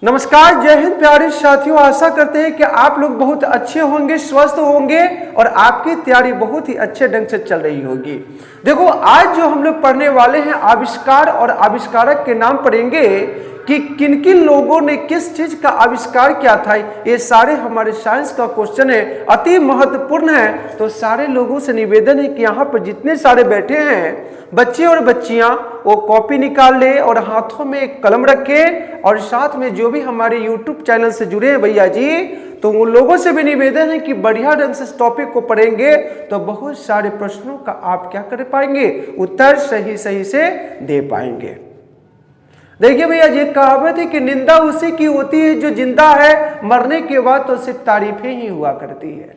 नमस्कार, जय हिंद प्यारे साथियों। आशा करते हैं कि आप लोग बहुत अच्छे होंगे, स्वस्थ होंगे और आपकी तैयारी बहुत ही अच्छे ढंग से चल रही होगी। देखो, आज जो हम लोग पढ़ने वाले हैं आविष्कार और आविष्कारक के नाम पढ़ेंगे कि किन किन लोगों ने किस चीज का आविष्कार किया था। ये सारे हमारे साइंस का क्वेश्चन है, अति महत्वपूर्ण है। तो सारे लोगों से निवेदन है कि यहाँ पर जितने सारे बैठे हैं बच्चे और बच्चियां, वो कॉपी निकाल ले और हाथों में एक कलम रखे और साथ में जो भी हमारे YouTube चैनल से जुड़े हैं भैया जी, तो उन लोगों से भी निवेदन है कि बढ़िया ढंग से इस टॉपिक को पढ़ेंगे तो बहुत सारे प्रश्नों का आप क्या कर पाएंगे, उत्तर सही से दे पाएंगे। देखिए भैया जी, कहावत है कि निंदा उसी की होती है जो जिंदा है, मरने के बाद तो सिर्फ तारीफें ही हुआ करती है।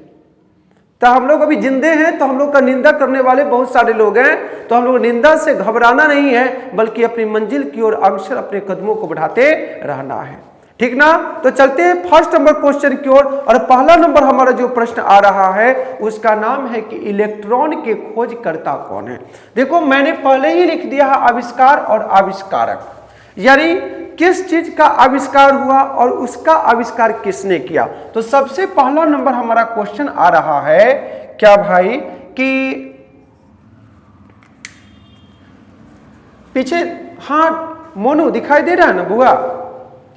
तो हम लोग अभी जिंदे हैं तो हम लोग का निंदा करने वाले बहुत सारे लोग हैं, तो हम लोग निंदा से घबराना नहीं है, बल्कि अपनी मंजिल की ओर अक्सर अपने कदमों को बढ़ाते रहना है। ठीक ना? तो चलते हैं फर्स्ट नंबर क्वेश्चन की ओर। और पहला नंबर हमारा जो प्रश्न आ रहा है उसका नाम है कि इलेक्ट्रॉन के खोजकर्ता कौन है। देखो, मैंने पहले ही लिख दिया है आविष्कार और आविष्कारक, यानी किस चीज का आविष्कार हुआ और उसका आविष्कार किसने किया। तो सबसे पहला नंबर हमारा क्वेश्चन आ रहा है क्या भाई कि पीछे, हाँ मोनू दिखाई दे रहा है ना बुआ?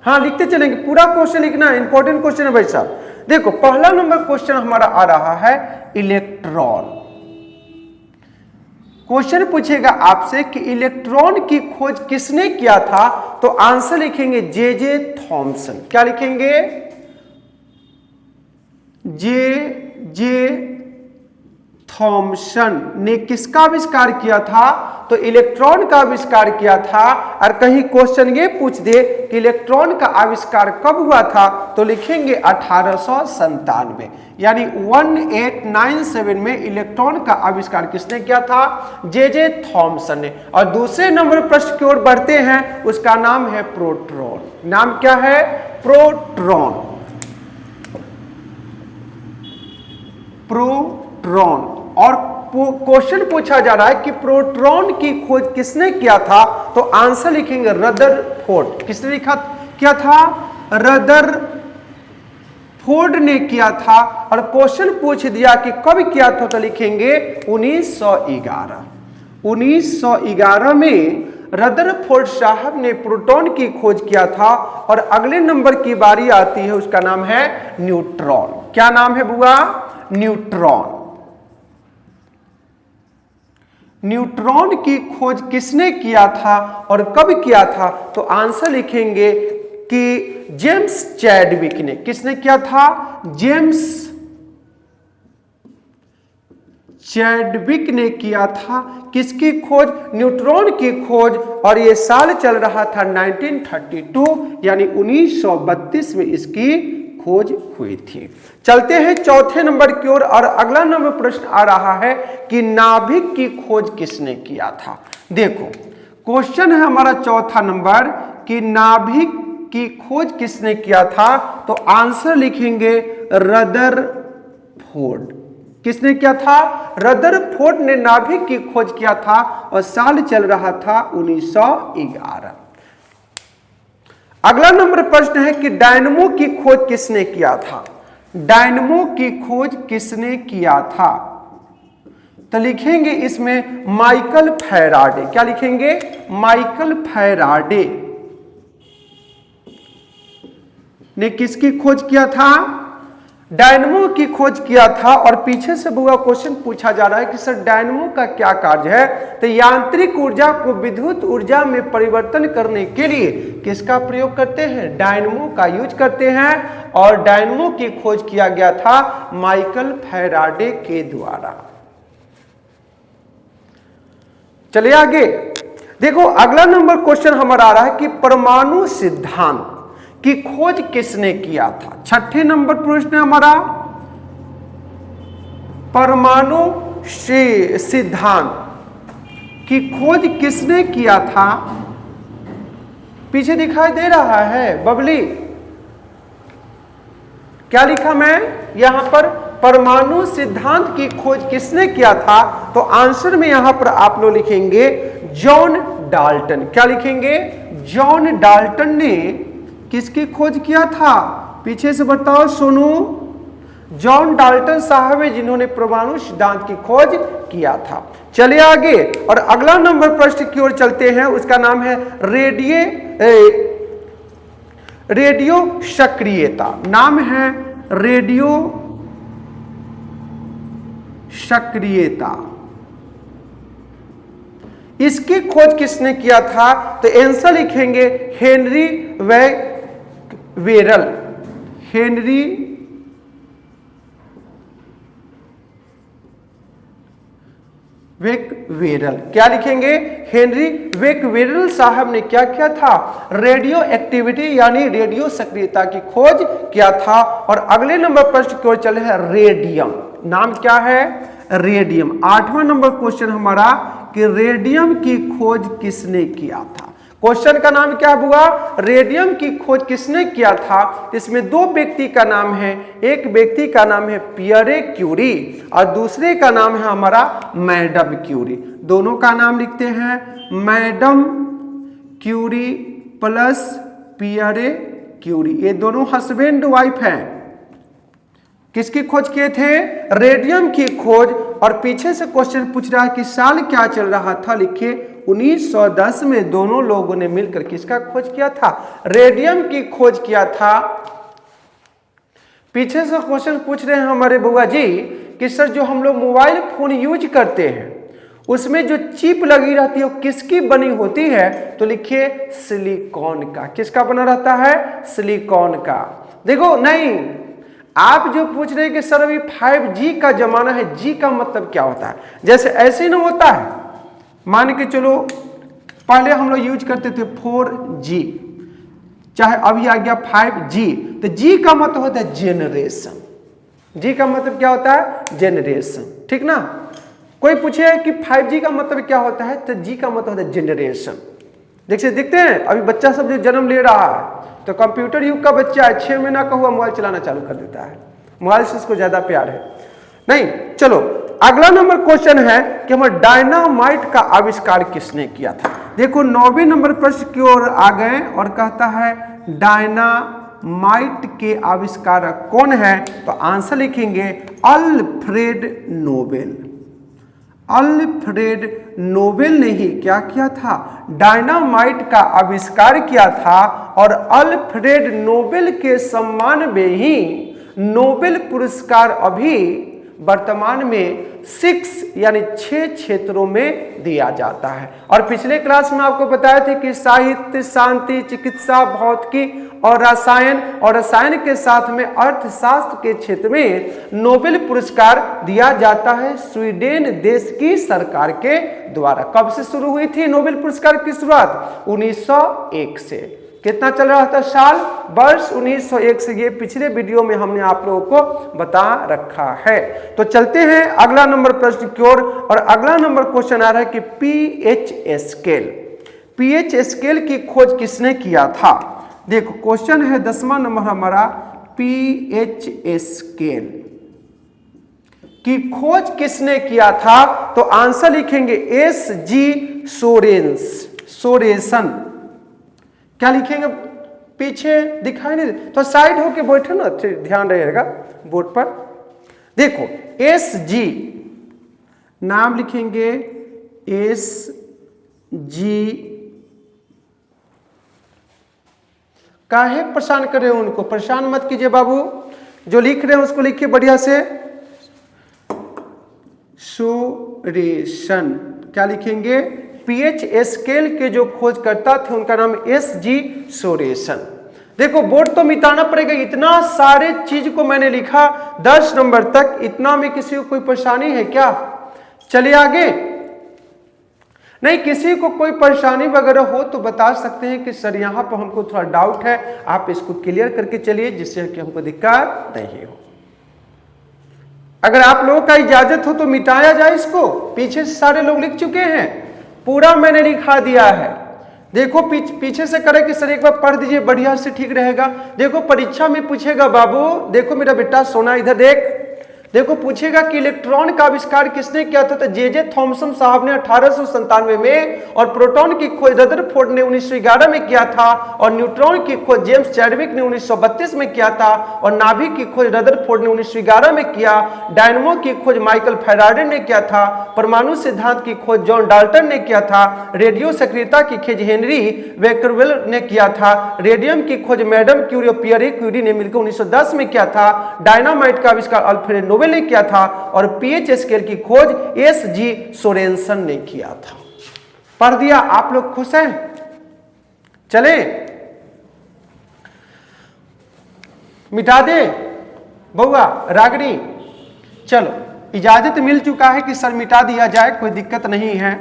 हाँ, लिखते चलेंगे, पूरा क्वेश्चन लिखना है, इंपॉर्टेंट क्वेश्चन है भाई साहब। देखो, पहला नंबर क्वेश्चन हमारा आ रहा है इलेक्ट्रॉन। क्वेश्चन पूछेगा आपसे कि इलेक्ट्रॉन की खोज किसने किया था, तो आंसर लिखेंगे जे थॉमसन। क्या लिखेंगे? जे थॉमसन ने किसका आविष्कार किया था? तो इलेक्ट्रॉन का आविष्कार किया था। और कहीं क्वेश्चन ये पूछ दे कि इलेक्ट्रॉन का आविष्कार कब हुआ था, तो लिखेंगे 1897, यानी 1897 में इलेक्ट्रॉन का आविष्कार किसने किया था? जे थॉमसन ने। और दूसरे नंबर प्रश्न की ओर बढ़ते हैं, उसका नाम है प्रोटॉन। नाम क्या है? प्रोटॉन। प्रोटॉन। और क्वेश्चन पूछा जा रहा है कि प्रोटॉन की खोज किसने किया था, तो आंसर लिखेंगे रदरफोर्ड। किसने लिखा किया था? रदरफोर्ड ने किया था। और क्वेश्चन पूछ दिया कि कब किया था, तो लिखेंगे 1911। 1911 में रदरफोर्ड साहब ने प्रोटॉन की खोज किया था। और अगले नंबर की बारी आती है, उसका नाम है न्यूट्रॉन। क्या नाम है बुआ? न्यूट्रॉन। न्यूट्रॉन की खोज किसने किया था और कब किया था, तो आंसर लिखेंगे कि जेम्स चैडविक ने। किसने किया था? जेम्स चैडविक ने किया था। किसकी खोज? न्यूट्रॉन की खोज। और ये साल चल रहा था 1932, यानी 1932 में इसकी खोज हुई थी। चलते हैं चौथे नंबर की ओर। और अगला नंबर प्रश्न आ रहा है कि नाभिक की खोज किसने किया था। देखो, क्वेश्चन है हमारा चौथा नंबर कि नाभिक की खोज किसने किया था, तो आंसर लिखेंगे रदरफोर्ड। किसने किया था? रदरफोर्ड ने नाभिक की खोज किया था और साल चल रहा था 1911। अगला नंबर प्रश्न है कि डायनमो की खोज किसने किया था। डायनमो की खोज किसने किया था, तो लिखेंगे इसमें माइकल फैराडे। क्या लिखेंगे? माइकल फैराडे ने किसकी खोज किया था? डायनमो की खोज किया था। और पीछे से बुआ क्वेश्चन पूछा जा रहा है कि सर डायनमो का क्या कार्य है, तो यांत्रिक ऊर्जा को विद्युत ऊर्जा में परिवर्तन करने के लिए किसका प्रयोग करते हैं? डायनमो का यूज करते हैं। और डायनमो की खोज किया गया था माइकल फैराडे के द्वारा। चलिए आगे देखो, अगला नंबर क्वेश्चन हमारा आ रहा है कि परमाणु सिद्धांत की खोज किसने किया था। छठे नंबर प्रश्न हमारा परमाणु सिद्धांत की खोज किसने किया था। पीछे दिखाई दे रहा है बबली? क्या लिखा मैं यहां पर? परमाणु सिद्धांत की खोज किसने किया था, तो आंसर में यहां पर आप लोग लिखेंगे जॉन डाल्टन। क्या लिखेंगे? जॉन डाल्टन ने किसकी खोज किया था? पीछे से बताओ सोनू। जॉन डाल्टन साहब है जिन्होंने परमाणु सिद्धांत की खोज किया था। चलिए आगे और अगला नंबर प्रश्न की ओर चलते हैं। उसका नाम है रेडियो सक्रियता। नाम है रेडियो सक्रियता। इसकी खोज किसने किया था? तो आंसर लिखेंगे हेनरी वेरल। हेनरी वेकवेरल। क्या लिखेंगे? हेनरी वेकवेरल साहब ने क्या किया था? रेडियो एक्टिविटी यानी रेडियो सक्रियता की खोज किया था। और अगले नंबर प्रश्न की ओर चले हैं रेडियम। नाम क्या है? रेडियम। 8वां नंबर क्वेश्चन हमारा कि रेडियम की खोज किसने किया था? क्वेश्चन का नाम क्या हुआ? रेडियम की खोज किसने किया था? इसमें दो व्यक्ति का नाम है। एक व्यक्ति का नाम है पियरे क्यूरी और दूसरे का नाम है हमारा मैडम क्यूरी। दोनों का नाम लिखते हैं madam Curie plus Pierre Curie. ये दोनों हस्बैंड वाइफ हैं। किसकी खोज किए थे? रेडियम की खोज। और पीछे से क्वेश्चन पूछ रहा है कि साल क्या चल रहा था? लिखिए 1910 में दोनों लोगों ने मिलकर किसका खोज किया था? रेडियम की खोज किया था। पीछे से क्वेश्चन पूछ रहे हैं हमारे बुआ जी कि सर जो हम लोग मोबाइल फोन यूज करते हैं उसमें जो चिप लगी रहती है वो किसकी बनी होती है? तो लिखिए सिलिकॉन का। किसका बना रहता है? सिलिकॉन का। देखो नहीं, आप जो पूछ रहे हैं कि सर अभी 5G का जमाना है, जी का मतलब क्या होता है? जैसे ऐसे ना होता है, मान के चलो पहले हम लोग यूज करते थे 4G, चाहे अभी आ गया 5G। तो जी का मतलब होता है जेनरेशन। जी का मतलब क्या होता है? जेनरेशन। ठीक ना? कोई पूछे कि 5G का मतलब क्या होता है? तो जी का मतलब होता है जेनरेशन। देखिए देखते हैं अभी बच्चा सब जो जन्म ले रहा है तो कंप्यूटर युग का बच्चा है, 6 महीना का हुआ मोबाइल चलाना चालू कर देता है। मोबाइल से उसको ज्यादा प्यार है। नहीं, चलो अगला नंबर क्वेश्चन है कि हमारे डायनामाइट का आविष्कार किसने किया था? देखो 9वें नंबर प्रश्न की ओर आ गए और कहता है डायनामाइट के आविष्कारक कौन है? तो आंसर लिखेंगे अल्फ्रेड नोबेल। अल्फ्रेड नोबेल ने ही क्या किया था? डायनामाइट का आविष्कार किया था। और अल्फ्रेड नोबेल के सम्मान में ही नोबेल पुरस्कार अभी वर्तमान में 6 यानी 6 क्षेत्रों में दिया जाता है। और पिछले क्लास में आपको बताया था कि साहित्य, शांति, चिकित्सा, भौतिकी और रसायन के साथ में अर्थशास्त्र के क्षेत्र में नोबेल पुरस्कार दिया जाता है स्वीडन देश की सरकार के द्वारा। कब से शुरू हुई थी नोबेल पुरस्कार की शुरुआत? 1901 से। कितना चल रहा था साल? वर्ष 1901 से। ये पिछले वीडियो में हमने आप लोगों को बता रखा है। तो चलते हैं अगला नंबर प्रश्न की ओर। और अगला नंबर क्वेश्चन आ रहा है कि पीएच स्केल। पीएच स्केल की खोज किसने किया था? देखो क्वेश्चन है 10वां नंबर हमारा, पीएच स्केल की खोज किसने किया था? तो आंसर लिखेंगे एस.जी. सोरेसन। क्या लिखेंगे? पीछे दिखाई नहीं दे तो साइड होके बैठे ना, ध्यान रहेगा बोर्ड पर। देखो एस.जी. नाम लिखेंगे एस.जी. काहे परेशान कर रहे हो उनको? परेशान मत कीजिए बाबू। जो लिख रहे हैं उसको लिखिए बढ़िया से। सोरेसन। क्या लिखेंगे? पीएच स्केल के जो खोजकर्ता थे उनका नाम एस.जी. सोरेसन। देखो बोर्ड तो मिटाना पड़ेगा, इतना सारे चीज को मैंने लिखा 10 नंबर तक। इतना में किसी को कोई परेशानी है क्या? चलिए आगे। नहीं, किसी को कोई परेशानी वगैरह हो तो बता सकते हैं कि सर यहाँ पर हमको थोड़ा डाउट है, आप इसको क्लियर करके चलिए जिससे कि हमको दिक्कत नहीं हो। अगर आप लोगों का इजाजत हो तो मिटाया जाए इसको। पीछे से सारे लोग लिख चुके हैं, पूरा मैंने लिखा दिया है। देखो पीछे से करे कि सर एक बार पढ़ दीजिए बढ़िया से, ठीक रहेगा। देखो परीक्षा में पूछेगा बाबू, देखो मेरा बेटा सोना इधर देख, देखो पूछेगा कि इलेक्ट्रॉन का आविष्कार किसने किया था, तो जे थॉमसन साहब ने 1897 में, और प्रोटॉन की खोज रदरफोर्ड ने 1911 में किया था, और न्यूट्रॉन की खोज जेम्स चैडविक ने 1932 में किया था, और नाभिक की खोज रदरफोर्ड ने 1911 में किया, डायनमो की खोज माइकल फैराडे ने किया था, परमाणु सिद्धांत की खोज जॉन डाल्टन ने किया था, रेडियो सक्रियता की खोज हेनरी बेकरवेल ने किया था, रेडियम की खोज मैडम क्यूरी और पियरे क्यूरी ने मिलकर 1910 में किया था, डायनामाइट का आविष्कार अल्फ्रेड नोबेल ने किया था, और पीएच स्केल की खोज एस.जी. सोरेनसन ने किया था। पढ़ दिया, आप लोग खुश हैं? चले मिटा दे बउआ रागनी, चलो इजाजत मिल चुका है कि सर मिटा दिया जाए, कोई दिक्कत नहीं है।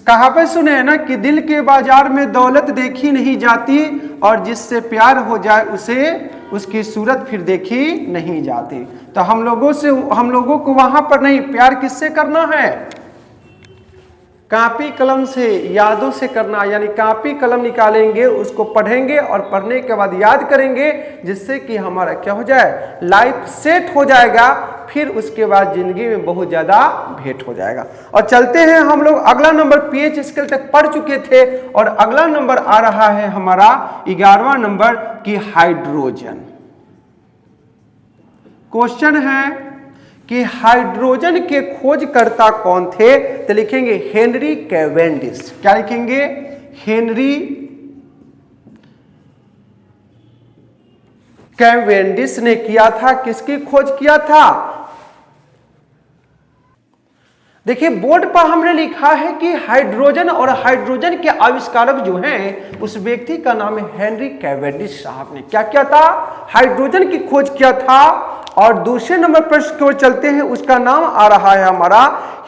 कहावत सुने है ना कि दिल के बाजार में दौलत देखी नहीं जाती, और जिससे प्यार हो जाए उसे उसकी सूरत फिर देखी नहीं जाती। तो हम लोगों को वहां पर नहीं, प्यार किससे करना है? कॉपी कलम से, यादों से करना, यानी कॉपी कलम निकालेंगे, उसको पढ़ेंगे और पढ़ने के बाद याद करेंगे, जिससे कि हमारा क्या हो जाए, लाइफ सेट हो जाएगा, फिर उसके बाद जिंदगी में बहुत ज्यादा भेंट हो जाएगा। और चलते हैं हम लोग, अगला नंबर पीएच स्केल तक पढ़ चुके थे, और अगला नंबर आ रहा है हमारा 11वां नंबर की हाइड्रोजन। क्वेश्चन है कि हाइड्रोजन के खोजकर्ता कौन थे, तो लिखेंगे हेनरी कैवेंडिश। क्या लिखेंगे? हेनरी कैवेंडिश ने किया था। किसकी खोज किया था? देखिए बोर्ड पर हमने लिखा है कि हाइड्रोजन, और हाइड्रोजन के आविष्कारक जो हैं उस व्यक्ति का नाम है हेनरी कैवेंडिश साहब ने क्या किया था? हाइड्रोजन की खोज किया था। और दूसरे नंबर प्रश्न की ओर चलते हैं, उसका नाम आ रहा है हमारा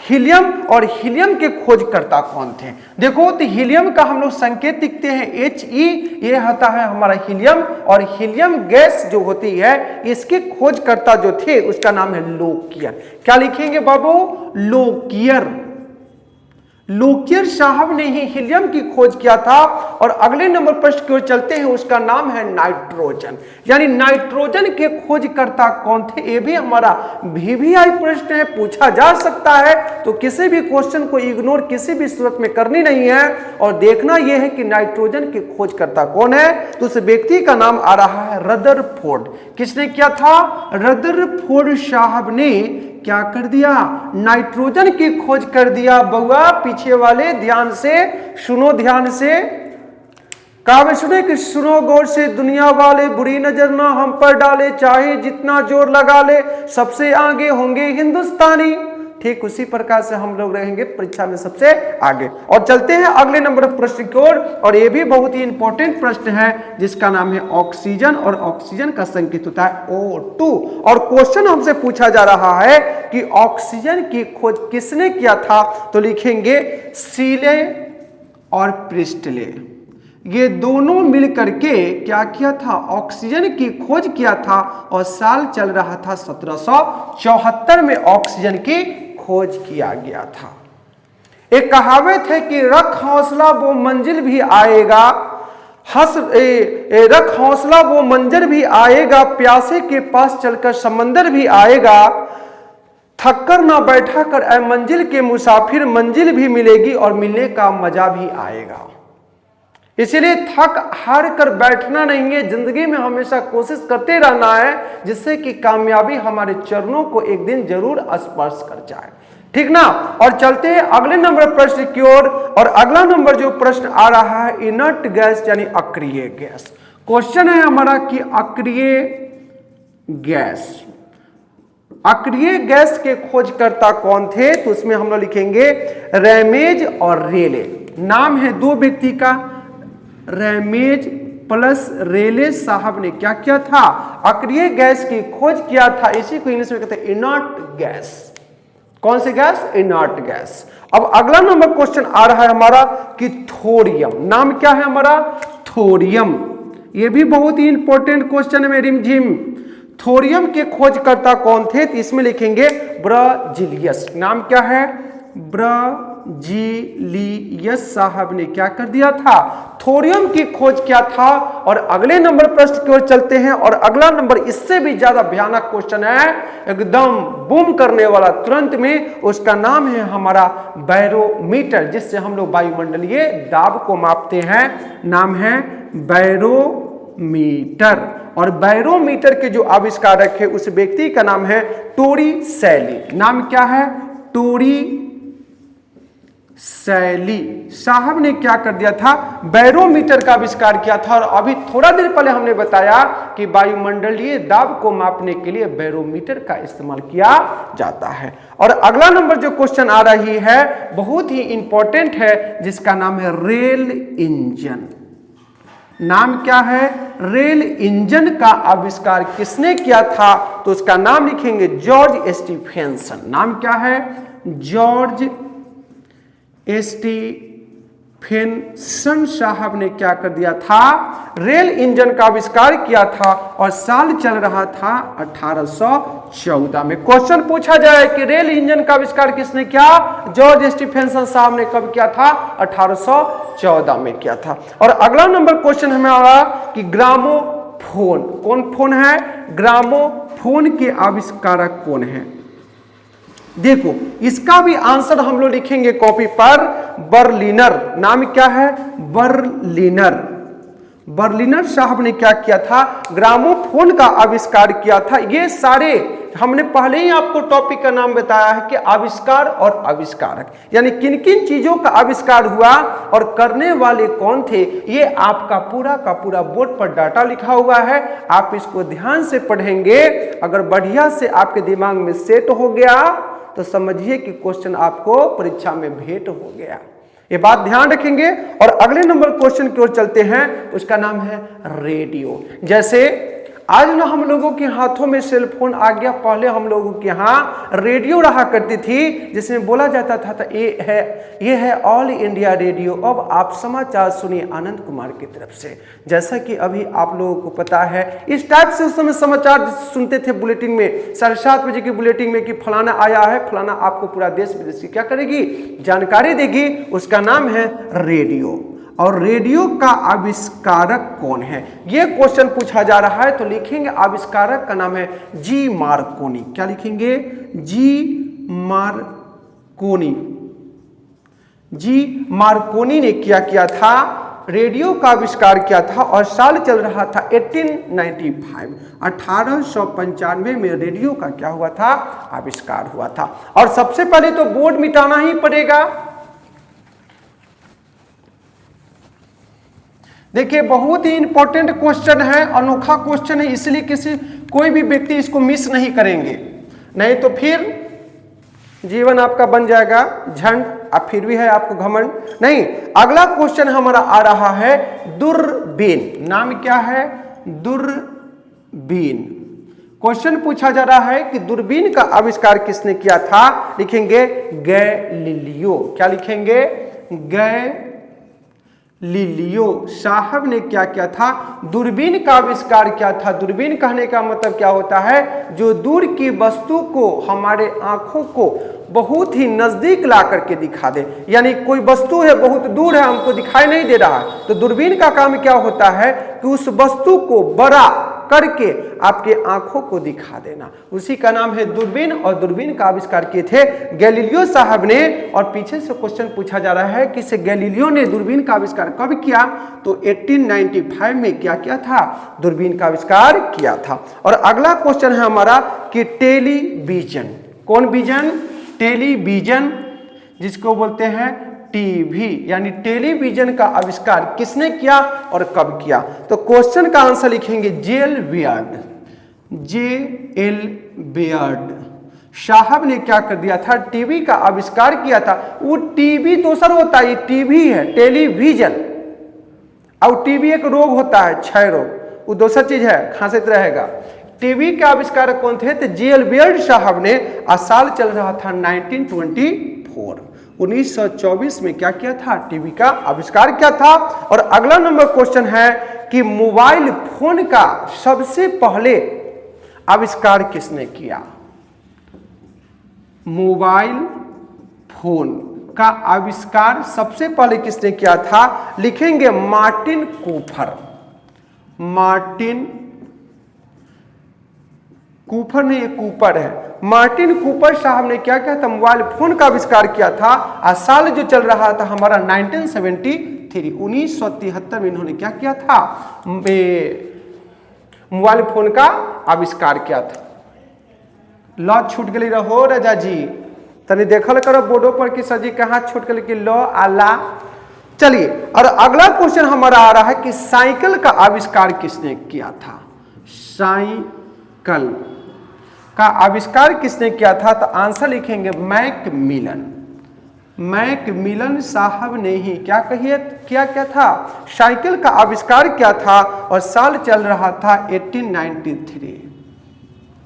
हीलियम, और हीलियम के खोजकर्ता कौन थे? देखो तो हीलियम का हम लोग संकेत लिखते हैं He, ये होता है हमारा हीलियम, और हीलियम गैस जो होती है इसके खोजकर्ता जो थे उसका नाम है लोकियर। क्या लिखेंगे बाबू? लोकियर। लोकियर साहब ने ही हीलियम की खोज किया था। और अगले नंबर प्रश्न की ओर चलते हैं, उसका नाम है नाइट्रोजन, यानी नाइट्रोजन के खोजकर्ता कौन थे? ये भी हमारा VVI प्रश्न है, पूछा जा सकता है, तो किसी भी क्वेश्चन को इग्नोर किसी भी सूरत में करनी नहीं है, और देखना यह है कि नाइट्रोजन के खोजकर्ता कौन है। तो उस व्यक्ति का नाम आ रहा है रदरफोर्ड। किसने किया था? रदरफोर्ड साहब ने क्या कर दिया? नाइट्रोजन की खोज कर दिया। बउआ पीछे वाले ध्यान से सुनो, ध्यान से काव्य सुने कि सुनो गौर से, दुनिया वाले बुरी नजर ना हम पर डाले, चाहे जितना जोर लगा ले सबसे आगे होंगे हिंदुस्तानी। ठीक उसी प्रकार से हम लोग रहेंगे परीक्षा में सबसे आगे। और चलते हैं अगले नंबर प्रश्न की ओर, और ये भी बहुत ही इंपॉर्टेंट प्रश्न है जिसका नाम है ऑक्सीजन, और ऑक्सीजन का संकेत होता है O2। और क्वेश्चन हमसे पूछा जा रहा है कि ऑक्सीजन की खोज किसने किया था? तो लिखेंगे सीले और प्रिस्टले, ये दोनों मिल करके क्या किया था? ऑक्सीजन की खोज किया था। और साल चल रहा था 1774 में ऑक्सीजन की खोज किया गया था। एक कहावत है कि रख हौसला वो मंजिल भी आएगा, रख हौसला वो मंजर भी आएगा, प्यासे के पास चलकर समंदर भी आएगा, थक कर ना बैठा कर ऐ मंजिल के मुसाफिर, मंजिल भी मिलेगी और मिलने का मजा भी आएगा। इसलिए थक हार कर बैठना नहीं है, जिंदगी में हमेशा कोशिश करते रहना है, जिससे कि कामयाबी हमारे चरणों को एक दिन जरूर स्पर्श कर जाए। ठीक ना? और चलते हैं अगले नंबर प्रश्न की ओर, और अगला नंबर जो प्रश्न आ रहा है इनर्ट गैस यानी अक्रिय गैस। क्वेश्चन है हमारा कि अक्रिय गैस, अक्रिय गैस के खोजकर्ता कौन थे? तो उसमें हम लोग लिखेंगे रैमेज और रेले। नाम है दो व्यक्ति का, रैमेज प्लस रेले साहब ने क्या किया था? अक्रिय गैस की खोज किया था। इसी को इंग्लिश में कहते हैं इनर्ट गैस। कौन सी गैस? Inert gas. अब अगला नंबर क्वेश्चन आ रहा है हमारा कि थोरियम। नाम क्या है हमारा? थोरियम। ये भी बहुत ही इंपॉर्टेंट क्वेश्चन है मेरी झिम। थोरियम के खोजकर्ता कौन थे? तो इसमें लिखेंगे ब्राजिलियस। नाम क्या है? ब्राजिलियस। बर्जीलियस साहब ने क्या कर दिया था, थोरियम की खोज किया था। और अगले नंबर प्रश्न की ओर चलते हैं और अगला नंबर इससे भी ज्यादा भयानक क्वेश्चन है, एकदम बूम करने वाला तुरंत में। उसका नाम है हमारा बैरोमीटर, जिससे हम लोग वायुमंडलीय दाब को मापते हैं। नाम है बैरोमीटर। और बैरोमीटर के जो आविष्कारक है उस व्यक्ति का नाम है टोरिसेली। नाम क्या है, टोरिसेली साहब ने क्या कर दिया था, बैरोमीटर का आविष्कार किया था। और अभी थोड़ा देर पहले हमने बताया कि वायुमंडलीय दाब को मापने के लिए बैरोमीटर का इस्तेमाल किया जाता है। और अगला नंबर जो क्वेश्चन आ रही है बहुत ही इंपॉर्टेंट है, जिसका नाम है रेल इंजन। नाम क्या है, रेल इंजन का आविष्कार किसने किया था, तो उसका नाम लिखेंगे जॉर्ज स्टीफेंसन। नाम क्या है, जॉर्ज स्टीफेंसन साहब ने क्या कर दिया था, रेल इंजन का आविष्कार किया था। और साल चल रहा था 1814 में। क्वेश्चन पूछा जाए कि रेल इंजन का आविष्कार किसने किया, जॉर्ज स्टीफेंसन साहब ने कब किया था, 1814 में किया था। और अगला नंबर क्वेश्चन हमें आ रहा कि ग्रामोफोन, कौन फोन है, ग्रामोफोन के आविष्कारक कौन है। देखो इसका भी आंसर हम लोग लिखेंगे कॉपी पर, बर्लिनर। नाम क्या है, बर्लिनर। बर्लिनर साहब ने क्या किया था, ग्रामोफोन का आविष्कार किया था। ये सारे हमने पहले ही आपको टॉपिक का नाम बताया है कि आविष्कार और आविष्कारक, यानी किन किन चीजों का आविष्कार हुआ और करने वाले कौन थे, ये आपका पूरा का पूरा बोर्ड पर डाटा लिखा हुआ है। आप इसको ध्यान से पढ़ेंगे, अगर बढ़िया से आपके दिमाग में सेट हो गया तो समझिए कि क्वेश्चन आपको परीक्षा में भेंट हो गया। ये बात ध्यान रखेंगे। और अगले नंबर क्वेश्चन की ओर चलते हैं, उसका नाम है रेडियो। जैसे आज ना हम लोगों के हाथों में सेल फोन आ गया, पहले हम लोगों के यहाँ रेडियो रहा करती थी, जिसमें बोला जाता था ये है ऑल इंडिया रेडियो। अब आप समाचार सुनिए आनंद कुमार की तरफ से। जैसा कि अभी आप लोगों को पता है, इस टाइप से उस समय समाचार सुनते थे बुलेटिन में, 7:30 बजे की बुलेटिन में कि फलाना आया है, फलाना आपको पूरा देश विदेश की क्या करेगी, जानकारी देगी। उसका नाम है रेडियो। और रेडियो का आविष्कारक कौन है, यह क्वेश्चन पूछा जा रहा है। तो लिखेंगे आविष्कारक का नाम है जी मार्कोनी। क्या लिखेंगे, जी मार्कोनी। जी मार्कोनी ने क्या किया था, रेडियो का आविष्कार किया था। और साल चल रहा था 1895, 1895 में रेडियो का क्या हुआ था, आविष्कार हुआ था। और सबसे पहले तो बोर्ड मिटाना ही पड़ेगा। देखिए बहुत ही इंपॉर्टेंट क्वेश्चन है, अनोखा क्वेश्चन है, इसलिए कोई भी व्यक्ति इसको मिस नहीं करेंगे, नहीं तो फिर जीवन आपका बन जाएगा झंड। अब फिर भी है आपको घमंड नहीं। अगला क्वेश्चन हमारा आ रहा है दूरबीन। नाम क्या है, दूरबीन। क्वेश्चन पूछा जा रहा है कि दूरबीन का आविष्कार किसने किया था, लिखेंगे गैलीलियो। क्या लिखेंगे, गैलीलियो साहब ने क्या किया था, दूरबीन का आविष्कार किया था। दूरबीन कहने का मतलब क्या होता है, जो दूर की वस्तु को हमारे आंखों को बहुत ही नजदीक ला करके दिखा दे। यानी कोई वस्तु है बहुत दूर है, हमको दिखाई नहीं दे रहा, तो दूरबीन का काम क्या होता है कि उस वस्तु को बड़ा करके आपके आंखों को दिखा देना, उसी का नाम है दूरबीन। और दूरबीन का आविष्कार किए थे गैलीलियो साहब ने। और पीछे से क्वेश्चन पूछा जा रहा है कि गैलीलियो ने दूरबीन का आविष्कार कब किया, तो 1895 में क्या किया था, दूरबीन का आविष्कार किया था। और अगला क्वेश्चन है हमारा कि टेलीविजन, कौन विजन, टेलीविजन जिसको बोलते हैं टीवी, यानी टेलीविजन का आविष्कार किसने किया और कब किया। तो क्वेश्चन का आंसर लिखेंगे जेएल बियर्ड। जेएल बियर्ड साहब ने क्या कर दिया था, टीवी का आविष्कार किया था। वो टीवी दूसरा होता है, ये टीवी है टेलीविजन, और टीवी एक रोग होता है क्षय रोग, वो दूसरा चीज है, खांसते रहेगा। टीवी के आविष्कारक कौन थे, तो जेएल बियर्ड साहब ने। साल चल रहा था 1924, 1924 में क्या किया था, टीवी का आविष्कार किया था। और अगला नंबर क्वेश्चन है कि मोबाइल फोन का सबसे पहले आविष्कार किसने किया, मोबाइल फोन का आविष्कार सबसे पहले किसने किया था? लिखेंगे मार्टिन कूपर। मार्टिन कूपर नहीं, ये कूपर है। मार्टिन कूपर साहब ने क्या किया था? मोबाइल फोन का आविष्कार किया था। और साल जो चल रहा था हमारा 1973, 1973 में इन्होंने क्या किया था? मोबाइल फोन का आविष्कार किया था। लॉ छूट गई रहो राजा जी, तनी देखल करो बोर्डो पर कि सर जी कहाँ छूट गई कि लॉ आला। चलिए, और अगला क्वेश्चन हमारा आ रहा है कि साइकिल का आविष्कार किसने किया था? साइकिल का आविष्कार किसने किया था? तो आंसर लिखेंगे मैकमिलन। मैकमिलन साहब ने ही क्या क्या था? साइकिल का आविष्कार किया था। और साल चल रहा था 1893।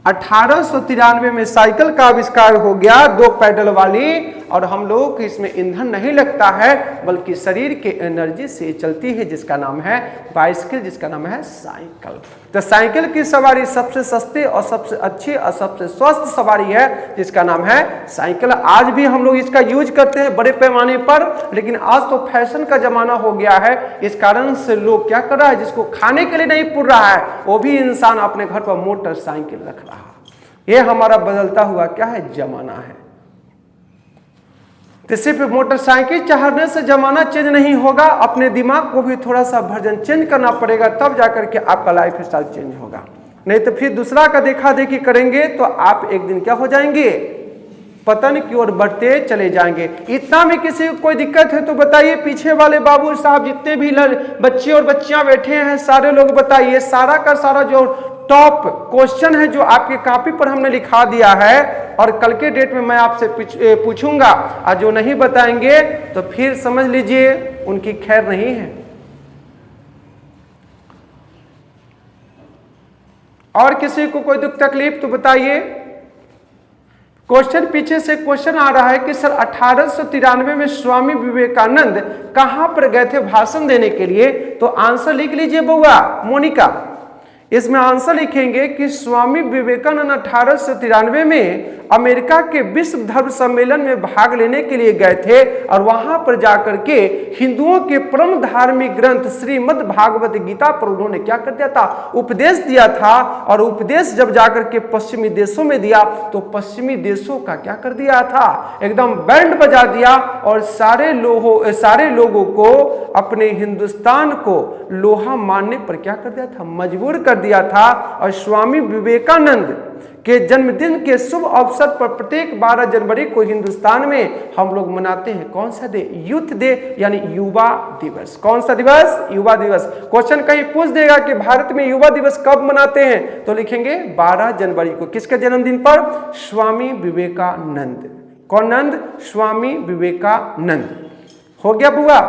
1893 में साइकिल का आविष्कार हो गया, 2 पैडल वाली। और हम लोगों को इसमें ईंधन नहीं लगता है, बल्कि शरीर के एनर्जी से चलती है, जिसका नाम है बाइसिकल, जिसका नाम है साइकिल। तो साइकिल की सवारी सबसे सस्ती और सबसे अच्छी और सबसे स्वस्थ सवारी है, जिसका नाम है साइकिल। आज भी हम लोग इसका यूज करते हैं बड़े पैमाने पर, लेकिन आज तो फैशन का जमाना हो गया है। इस कारण से लोग क्या कर रहा है, जिसको खाने के लिए नहीं पुर रहा है, वो भी इंसान अपने घर पर मोटरसाइकिल रख रहा है। ये हमारा बदलता हुआ क्या है? जमाना है। तो सिर्फ मोटरसाइकिल चढ़ने से जमाना चेंज नहीं होगा, अपने दिमाग को भी थोड़ा सा वर्जन चेंज करना पड़ेगा, तब जाकर के आपका लाइफ स्टाइल चेंज होगा। नहीं तो फिर दूसरा का देखा देखी करेंगे तो आप एक दिन क्या हो जाएंगे? पतन की ओर बढ़ते चले जाएंगे। इतना में किसी को कोई दिक्कत है तो बताइए। पीछे वाले बाबू साहब, जितने भी बच्चे और बच्चियां बैठे हैं, सारे लोग बताइए। सारा का सारा जो टॉप क्वेश्चन है जो आपके कॉपी पर हमने लिखा दिया है, और कल के डेट में मैं आपसे पूछूंगा, और जो नहीं बताएंगे तो फिर समझ लीजिए उनकी खैर नहीं है। और किसी को कोई दुख तकलीफ तो बताइए। क्वेश्चन पीछे से क्वेश्चन आ रहा है कि सर 1893 में स्वामी विवेकानंद कहां पर गए थे भाषण देने के लिए? तो आंसर लिख लीजिए बउआ मोनिका। इसमें आंसर लिखेंगे कि स्वामी विवेकानंद 1893 में अमेरिका के विश्व धर्म सम्मेलन में भाग लेने के लिए गए थे, और वहां पर जाकर के हिंदुओं के परम धार्मिक ग्रंथ श्रीमद् भागवत गीता पर उन्होंने क्या कर दिया था? उपदेश दिया था। और उपदेश जब जाकर के पश्चिमी देशों में दिया तो पश्चिमी देशों का क्या कर दिया था? एकदम बैंड बजा दिया, और सारे लोगों को अपने हिंदुस्तान को लोहा मानने पर क्या कर दिया था? मजबूर कर दिया था। और स्वामी विवेकानंद के जन्मदिन के शुभ अवसर पर प्रत्येक 12 जनवरी को हिंदुस्तान में हम लोग मनाते हैं कौन सा डे? यूथ डे, यानी युवा दिवस। कौन सा दिवस? युवा दिवस। क्वेश्चन कहीं पूछ देगा कि भारत में युवा दिवस कब मनाते हैं, तो लिखेंगे 12 जनवरी को। किसके जन्मदिन पर? स्वामी विवेकानंद। कौन नंद? स्वामी विवेकानंद। हो गया बुआ?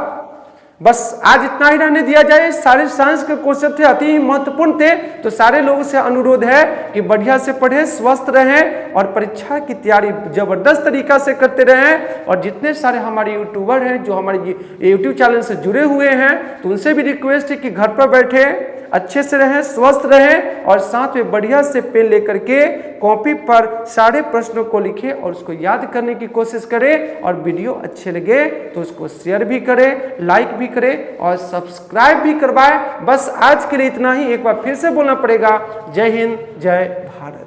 बस आज इतना ही रहने दिया जाए। सारे साइंस के क्वेश्चन थे, अति ही महत्वपूर्ण थे। तो सारे लोगों से अनुरोध है कि बढ़िया से पढ़ें, स्वस्थ रहें, और परीक्षा की तैयारी जबरदस्त तरीका से करते रहें। और जितने सारे हमारे यूट्यूबर हैं जो हमारे यूट्यूब चैनल से जुड़े हुए हैं, तो उनसे भी रिक्वेस्ट है कि घर पर बैठे अच्छे से रहें, स्वस्थ रहें, और साथ में बढ़िया से पेन लेकर के कॉपी पर सारे प्रश्नों को लिखें और उसको याद करने की कोशिश करें। और वीडियो अच्छे लगे तो उसको शेयर भी करें, लाइक भी करें और सब्सक्राइब भी करवाएं। बस आज के लिए इतना ही। एक बार फिर से बोलना पड़ेगा, जय हिंद, जय भारत।